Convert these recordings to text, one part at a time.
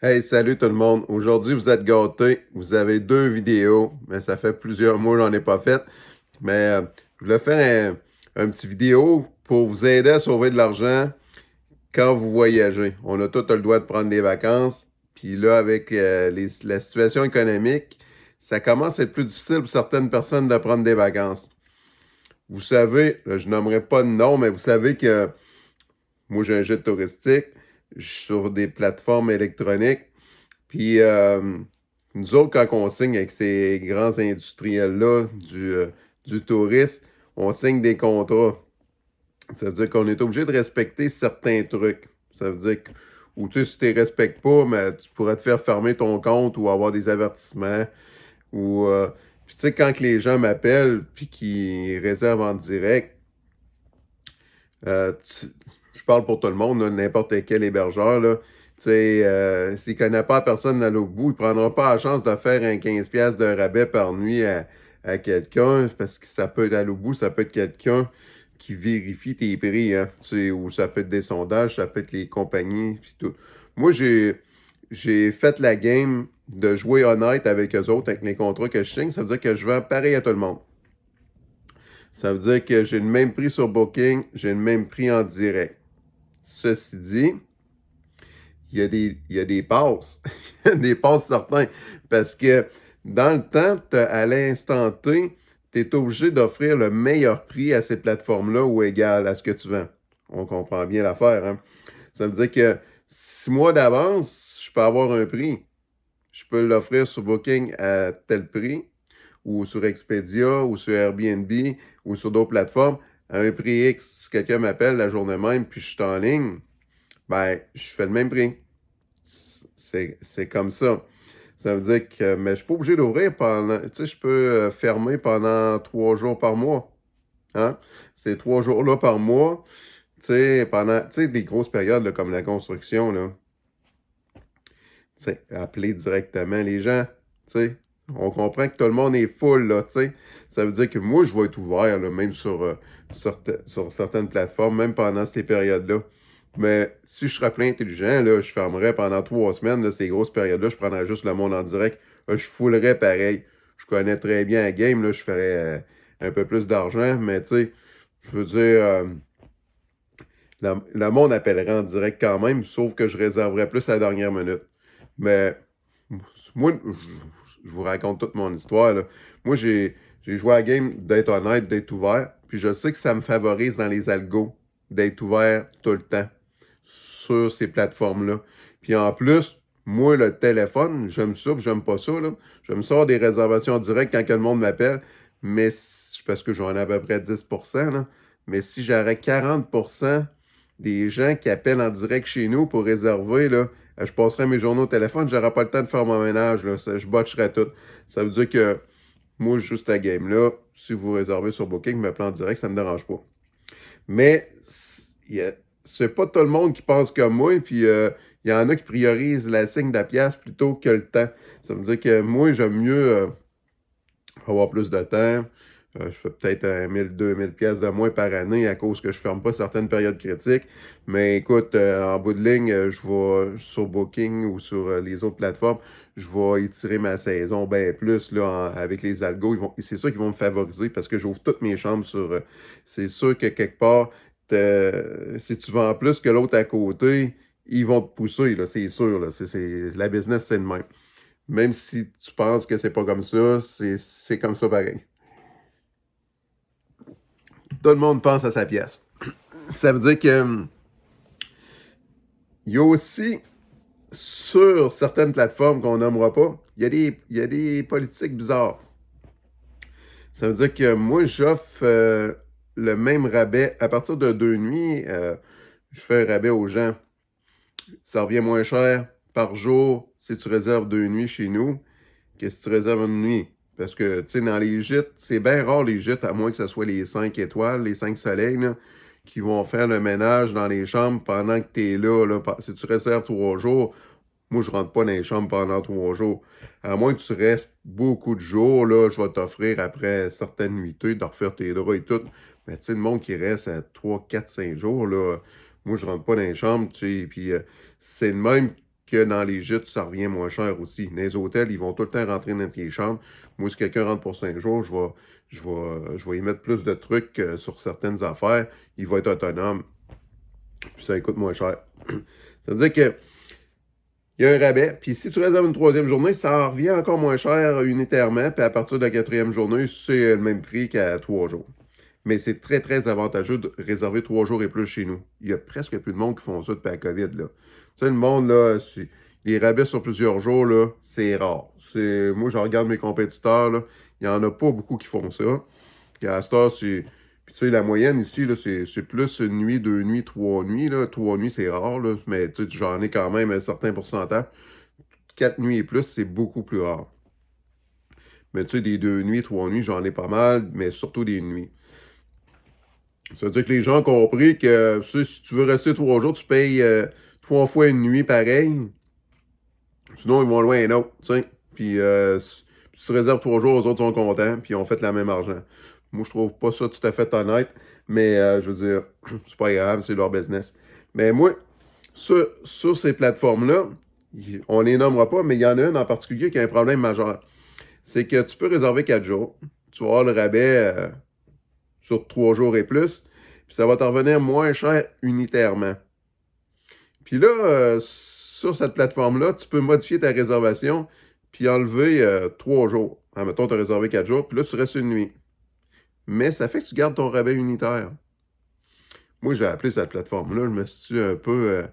Hey, salut tout le monde. Aujourd'hui, vous êtes gâtés. Vous avez deux vidéos, mais ça fait plusieurs mois que j'en ai pas fait. Mais je voulais faire un petit vidéo pour vous aider à sauver de l'argent quand vous voyagez. On a tout le droit de prendre des vacances. Puis là, avec la situation économique, ça commence à être plus difficile pour certaines personnes de prendre des vacances. Vous savez, là, je nommerai pas de nom, mais vous savez que moi, j'ai un gîte touristique. Je suis sur des plateformes électroniques. Puis, nous autres, quand on signe avec ces grands industriels-là du tourisme, on signe des contrats. Ça veut dire qu'on est obligé de respecter certains trucs. Ça veut dire que, ou tu sais, si tu ne les respectes pas, mais tu pourrais te faire fermer ton compte ou avoir des avertissements. Ou, puis tu sais, quand que les gens m'appellent puis qu'ils réservent en direct, euh, tu- je parle pour tout le monde, là, n'importe quel hébergeur, là, tu sais, s'il ne connaît pas personne dans l'autre bout, il ne prendra pas la chance de faire un 15$ de rabais par nuit à quelqu'un, parce que ça peut être à l'autre bout, ça peut être quelqu'un qui vérifie tes prix, hein, tu sais, ou ça peut être des sondages, ça peut être les compagnies, puis tout. Moi, j'ai fait la game de jouer honnête avec eux autres, avec les contrats que je signe, ça veut dire que je vends pareil à tout le monde. Ça veut dire que j'ai le même prix sur Booking, j'ai le même prix en direct. Ceci dit, il y a des passes. Des passes certains. Parce que dans le temps, à l'instant T, tu es obligé d'offrir le meilleur prix à ces plateformes-là ou égal à ce que tu vends. On comprend bien l'affaire, hein? Ça veut dire que 6 mois d'avance, je peux avoir un prix. Je peux l'offrir sur Booking à tel prix, ou sur Expedia, ou sur Airbnb, ou sur d'autres plateformes, à un prix X. Si quelqu'un m'appelle la journée même, puis je suis en ligne, ben, je fais le même prix. C'est comme ça. Ça veut dire que, mais je suis pas obligé d'ouvrir pendant, tu sais, je peux fermer pendant 3 jours par mois. Hein? Ces 3 jours-là par mois, tu sais, pendant, tu sais, des grosses périodes là, comme la construction, là, tu sais, appeler directement les gens, tu sais. On comprend que tout le monde est full, là, tu sais. Ça veut dire que moi, je vais être ouvert, là, même sur certaines plateformes, même pendant ces périodes-là. Mais si je serais plein intelligent, là, je fermerais pendant 3 semaines, là, ces grosses périodes-là, je prendrais juste le monde en direct. Je foulerais pareil. Je connais très bien la game, là, je ferais un peu plus d'argent, mais tu sais, je veux dire, le monde appellerait en direct quand même, sauf que je réserverais plus à la dernière minute. Mais moi, je vous raconte toute mon histoire, là. Moi, j'ai joué à la game d'être honnête, d'être ouvert, puis je sais que ça me favorise dans les algos d'être ouvert tout le temps sur ces plateformes-là. Puis en plus, moi, le téléphone, j'aime ça, puis j'aime pas ça, là. J'aime ça avoir des réservations directes quand que le monde m'appelle, mais parce que j'en ai à peu près 10%, là. Mais si j'aurais 40% des gens qui appellent en direct chez nous pour réserver, là, je passerais mes journées au téléphone, j'aurais pas le temps de faire mon ménage, là, je botcherais tout. Ça veut dire que moi, juste la game là, si vous réservez sur Booking, m'appeler en direct, ça me dérange pas. Mais c'est pas tout le monde qui pense comme moi, puis il y en a qui priorisent la signe de la pièce plutôt que le temps. Ça veut dire que moi, j'aime mieux avoir plus de temps. Je fais peut-être 1000, 2000 pièces de moins par année à cause que je ferme pas certaines périodes critiques. Mais écoute, en bout de ligne, je vais sur Booking ou sur les autres plateformes, je vais étirer ma saison bien plus là, avec les algos. C'est sûr qu'ils vont me favoriser parce que j'ouvre toutes mes chambres sur. C'est sûr que quelque part, si tu vends plus que l'autre à côté, ils vont te pousser, là, c'est sûr. Là, la business, c'est le même. Même si tu penses que c'est pas comme ça, c'est comme ça pareil. Tout le monde pense à sa pièce. Ça veut dire que il y a aussi sur certaines plateformes qu'on nommera pas, il y a des politiques bizarres. Ça veut dire que moi, j'offre le même rabais à partir de 2 nuits. Je fais un rabais aux gens. Ça revient moins cher par jour si tu réserves 2 nuits chez nous que si tu réserves une nuit. Parce que, tu sais, dans les gîtes, c'est bien rare les gîtes, à moins que ce soit les 5 étoiles, les 5 soleils, là, qui vont faire le ménage dans les chambres pendant que tu es là, là. Si tu réserves 3 jours, moi, je rentre pas dans les chambres pendant 3 jours. À moins que tu restes beaucoup de jours, là, je vais t'offrir après certaines nuitées de refaire tes draps et tout. Mais tu sais, le monde qui reste à 3, 4, 5 jours, là, moi, je rentre pas dans les chambres, tu sais. Puis c'est le même. que dans les gîtes, ça revient moins cher aussi. Dans les hôtels, ils vont tout le temps rentrer dans tes chambres. Moi, si quelqu'un rentre pour 5 jours, je vais y mettre plus de trucs sur certaines affaires. Il va être autonome. Puis ça coûte moins cher. Ça veut dire que il y a un rabais. Puis si tu réserves une troisième journée, ça revient encore moins cher unitairement. Puis à partir de la quatrième journée, c'est le même prix qu'à 3 jours. Mais c'est très, très avantageux de réserver 3 jours et plus chez nous. Il y a presque plus de monde qui font ça depuis la COVID, là. Tu sais, le monde, là, les rabais sur plusieurs jours, là, c'est rare. Moi, je regarde mes compétiteurs, là, il n'y en a pas beaucoup qui font ça. Puis à cette heure, c'est... Puis tu sais, la moyenne ici, là, c'est plus une nuit, 2 nuits, 3 nuits, là. 3 nuits, c'est rare, là, mais tu sais, j'en ai quand même un certain pourcentage. 4 nuits et plus, c'est beaucoup plus rare. Mais tu sais, des 2 nuits, 3 nuits, j'en ai pas mal, mais surtout des nuits. Ça veut dire que les gens ont compris que si tu veux rester 3 jours, tu payes 3 fois une nuit pareil. Sinon, ils vont loin un autre, tu sais. Puis si tu réserves 3 jours, les autres sont contents, puis ils ont fait le même argent. Moi, je trouve pas ça tout à fait honnête, mais je veux dire, c'est pas grave, c'est leur business. Mais moi, sur ces plateformes-là, on les nommera pas, mais il y en a une en particulier qui a un problème majeur. C'est que tu peux réserver 4 jours. Tu vas avoir le rabais sur 3 jours et plus, puis ça va te revenir moins cher unitairement. Puis là, sur cette plateforme-là, tu peux modifier ta réservation puis enlever 3 jours. Admettons, tu as réservé 4 jours, puis là, tu restes une nuit. Mais ça fait que tu gardes ton rabais unitaire. Moi, j'ai appelé cette plateforme-là, je me suis un peu,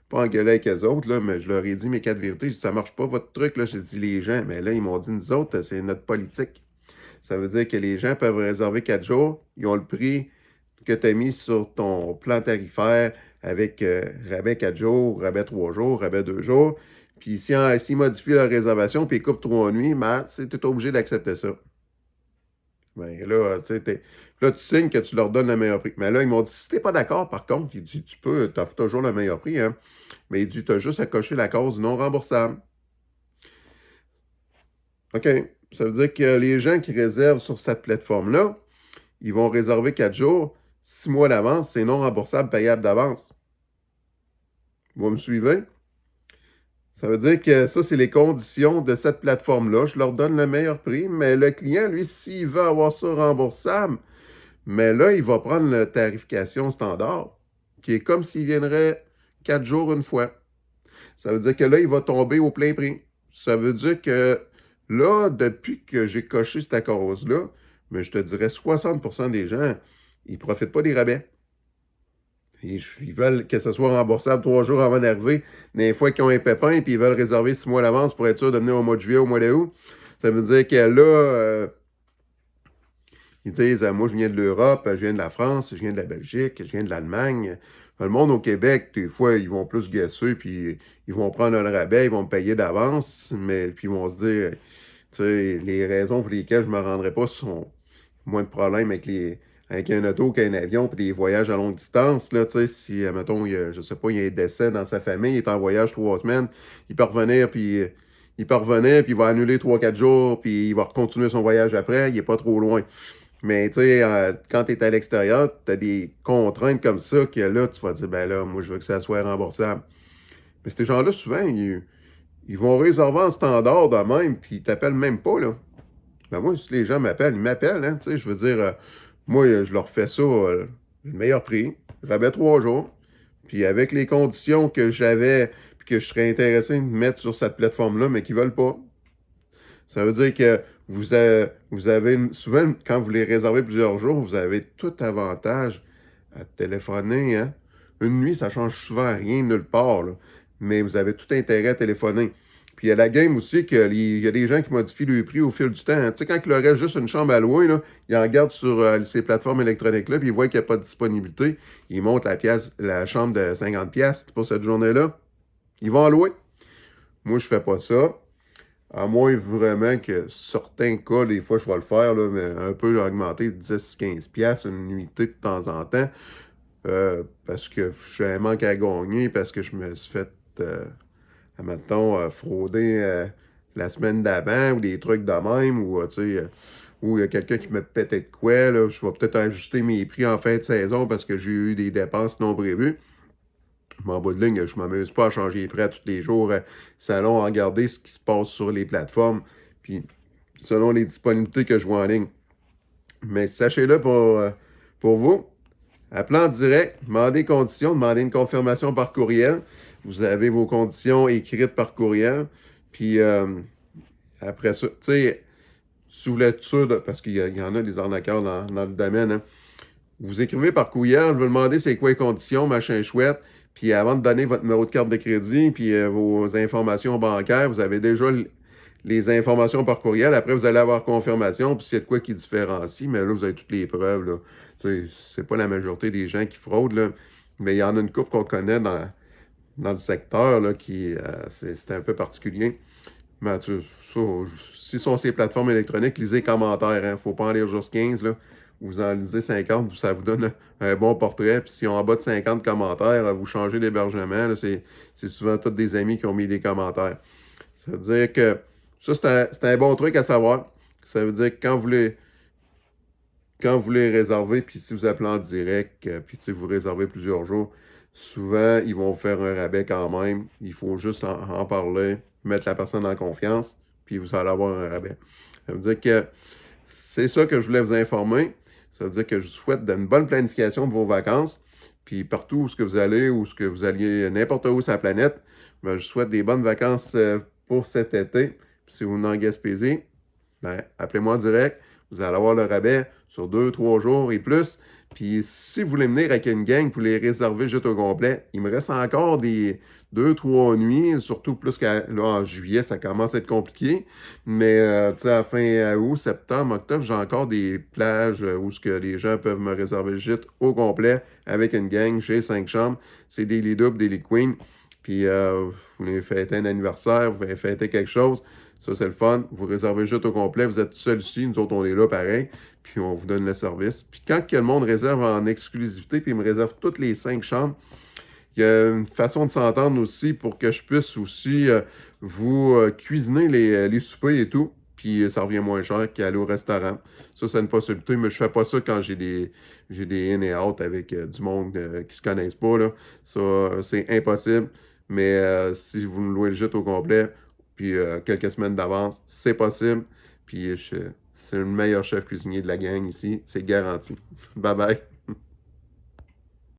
pas engueulé avec les autres, là, mais je leur ai dit mes 4 vérités. J'ai dit, ça marche pas votre truc, là. J'ai dit, les gens, mais là, ils m'ont dit, nous autres, c'est notre politique. Ça veut dire que les gens peuvent réserver 4 jours, ils ont le prix que tu as mis sur ton plan tarifaire avec rabais 4 jours, rabais 3 jours, rabais 2 jours. Puis s'ils modifient leur réservation puis ils coupent 3 nuits, ben, tu es obligé d'accepter ça. Ben là, là, tu signes que tu leur donnes le meilleur prix. Mais là, ils m'ont dit, si tu n'es pas d'accord, par contre, ils disent, tu offres toujours le meilleur prix, hein. Mais ils disent, tu as juste à cocher la cause non remboursable. OK. Ça veut dire que les gens qui réservent sur cette plateforme-là, ils vont réserver 4 jours, 6 mois d'avance, c'est non remboursable, payable d'avance. Vous me suivez? Ça veut dire que ça, c'est les conditions de cette plateforme-là. Je leur donne le meilleur prix, mais le client, lui, s'il veut avoir ça remboursable, mais là, il va prendre la tarification standard, qui est comme s'il viendrait 4 jours une fois. Ça veut dire que là, il va tomber au plein prix. Ça veut dire que là, depuis que j'ai coché cette cause-là, mais je te dirais 60% des gens, ils ne profitent pas des rabais. Ils veulent que ce soit remboursable 3 jours avant d'arriver. Des fois qu'ils ont un pépin, puis ils veulent réserver 6 mois d'avance pour être sûr de venir au mois de juillet, au mois d'août. Ça veut dire que là, ils disent, moi, je viens de l'Europe, je viens de la France, je viens de la Belgique, je viens de l'Allemagne. Le monde au Québec, des fois, ils vont plus guesser, puis ils vont prendre un rabais, ils vont me payer d'avance, mais puis ils vont se dire, tu sais, les raisons pour lesquelles je ne me rendrai pas sont moins de problèmes avec un auto qu'un avion, puis des voyages à longue distance, là, tu sais, si, mettons, je sais pas, il y a un décès dans sa famille, il est en voyage 3 semaines, il peut revenir, puis il va annuler 3-4 jours, puis il va continuer son voyage après, il est pas trop loin. Mais tu sais, quand tu es à l'extérieur, tu as des contraintes comme ça que là, tu vas dire, ben là, moi, je veux que ça soit remboursable. Mais ces gens-là, souvent, ils vont réserver en standard de même, puis ils t'appellent même pas, là. Ben moi, si les gens m'appellent, ils m'appellent, hein, tu sais, je veux dire, moi, je leur fais ça, le meilleur prix, rabais 3 jours, puis avec les conditions que j'avais, puis que je serais intéressé de mettre sur cette plateforme-là, mais qu'ils veulent pas. Ça veut dire que vous avez souvent, quand vous les réservez plusieurs jours, vous avez tout avantage à téléphoner, hein. Une nuit, ça change souvent rien nulle part, là, mais vous avez tout intérêt à téléphoner. Puis il y a la game aussi qu'il y a des gens qui modifient le prix au fil du temps, hein. Tu sais, quand il leur reste juste une chambre à louer, là, ils en regardent sur ces plateformes électroniques-là, puis ils voient qu'il n'y a pas de disponibilité. Ils montent la chambre de 50$ pour cette journée-là. Ils vont en louer. Moi, je fais pas ça. À moins vraiment que certains cas, des fois, je vais le faire, là, mais un peu augmenter 10-15$ une nuitée de temps en temps. Parce que j'ai un manque à gagner, parce que je me suis fait, frauder la semaine d'avant, ou des trucs de même, ou tu sais, ou il y a quelqu'un qui me pétait de quoi, là, je vais peut-être ajuster mes prix en fin de saison parce que j'ai eu des dépenses non prévues. Mais en bout de ligne, je ne m'amuse pas à changer les prêts tous les jours. Selon regarder ce qui se passe sur les plateformes, puis selon les disponibilités que je vois en ligne. Mais sachez-le pour vous, appelez en direct, demandez conditions, demandez une confirmation par courriel. Vous avez vos conditions écrites par courriel. Puis après ça, tu sais, si vous voulez être sûr, parce qu'il y en a des arnaqueurs dans le domaine, hein, vous écrivez par courriel, vous demandez c'est quoi les conditions, machin chouette. Puis avant de donner votre numéro de carte de crédit, puis vos informations bancaires, vous avez déjà les informations par courriel. Après, vous allez avoir confirmation, puis s'il y a de quoi qui différencie, mais là, vous avez toutes les preuves. Là. Tu sais, c'est pas la majorité des gens qui fraudent, là, mais il y en a une couple qu'on connaît dans le secteur là, qui c'est un peu particulier. Mais ça, si sont ces plateformes électroniques, lisez les commentaires. Il ne faut pas en lire juste 15. Là. Vous en lisez 50, ça vous donne un bon portrait. Puis si en bas de 50 commentaires, vous changez d'hébergement, c'est souvent tous des amis qui ont mis des commentaires. Ça veut dire que ça, c'est un bon truc à savoir. Ça veut dire que quand vous les réservez, puis si vous appelez en direct, puis si vous réservez plusieurs jours, souvent, ils vont faire un rabais quand même. Il faut juste en parler, mettre la personne en confiance, puis vous allez avoir un rabais. Ça veut dire que c'est ça que je voulais vous informer. Ça veut dire que je vous souhaite une bonne planification de vos vacances. Puis partout où ce que vous allez, ou ce que vous alliez, n'importe où sur la planète, ben, je souhaite des bonnes vacances pour cet été. Puis si vous venez en Gaspésie, ben, appelez-moi en direct. Vous allez avoir le rabais sur 2-3 jours et plus. Puis si vous voulez venir avec une gang pour les réserver juste au complet, il me reste encore des 2-3 nuits, surtout plus qu'en juillet, ça commence à être compliqué. Mais tu sais, à fin août, septembre, octobre, j'ai encore des plages où ce que les gens peuvent me réserver le gîte au complet avec une gang. J'ai 5 chambres. C'est des lits doubles, des lits queen. Puis vous voulez fêter un anniversaire, vous voulez fêter quelque chose. Ça, c'est le fun. Vous réservez le gîte au complet. Vous êtes seul ici. Nous autres, on est là pareil. Puis on vous donne le service. Puis quand que le monde réserve en exclusivité, puis il me réserve toutes les 5 chambres, il y a une façon de s'entendre aussi pour que je puisse aussi vous cuisiner les soupers et tout. Puis ça revient moins cher qu'aller au restaurant. Ça, c'est une possibilité, mais je fais pas ça quand j'ai des in et out avec du monde qui se connaissent pas. Là. Ça, c'est impossible. Mais si vous me louez le gîte au complet, puis quelques semaines d'avance, c'est possible. Puis c'est le meilleur chef cuisinier de la gang ici. C'est garanti. Bye bye.